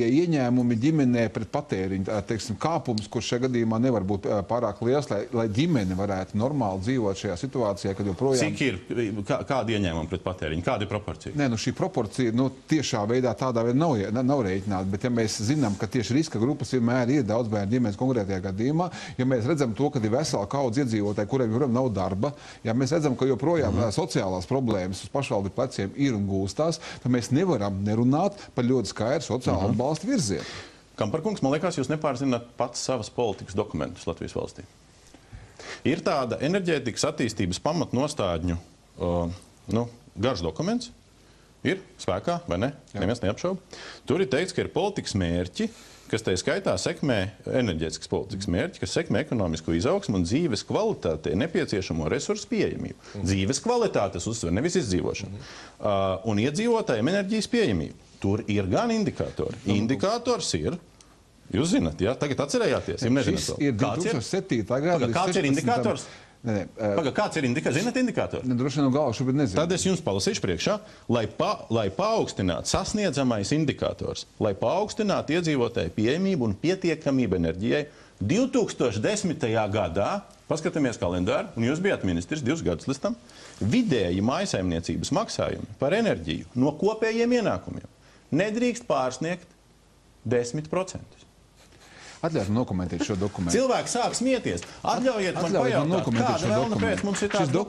Ieņēmumi ģimenē pret patēriņu, teiksim, kāpums, kurš šajā gadījumā nevar būt pārāk liels, lai ģimene varētu normāli dzīvot šajā situācijā, kad joprojām... Cik ir, kādi ieņēmumi pret patēriņu, kāda ir proporcija? Nē, nu šī proporcija, tiešā veidā tādā veidā nav rēķināta, bet ja mēs zinām, ka tieši riska grupas vienmēr ir daudz bērnu ģimenes konkrētajā gadījumā, ja mēs redzam to, ka ir vesela kaudze iedzīvotāji, kuriem joprojām nav darba, ja mēs redzam, ka joprojām sociālās problēmas uz pašvaldību pleciem ir un gūstās, tad mēs nevaram nerunāt par ļoti skaidru sociālu atbalstu virzienu. Kamparkungs, man liekas, jūs nepārzināt pats savas politikas dokumentus Latvijas valstī. Ir tāda enerģētikas attīstības pamatnostādņu garš dokuments, ir spēkā, vai ne? Neviens neapšauba. Tur ir teikts, ka ir politikas mērķi, kas tai skaitā sekmē enerģētikas politikas mērķi, kas sekmē ekonomisko izaugsmu un dzīves kvalitātei nepieciešamo resursu pieejamību. Dzīves kvalitātes uzsver, nevis izdzīvošanu. Un iedzīvotājiem enerģijas pieejamību. Tur ir gan indikātori. Indikators ir, jūs zināt, ja? Tagad atcerējāties, ja nezināt vēl. Šis ir 2007. gada. Kāds ir indikators? Kāds ir indikators? Zināt indikātori? Droši vien no galva šobrīd nezinu. Tad es jums palasīšu priekšā, lai paaugstinātu sasniedzamais indikators, lai paaugstinātu iedzīvotāju pieejamību un pietiekamību enerģijai 2010. gadā, paskatāmies kalendāru, un jūs bijāt ministrs 2 gadus līdz tam, vidēji mājsaimniecības maksājumi par enerģiju no kopējiem ienākumiem nedrīkst pārsniegt 10%. Atļaujiet nokomentēt šo dokumentu. Cilvēki sāk smieties. Atļaujiet man pajautāt, kāda vēlna pēc mums ir tāds dokuments.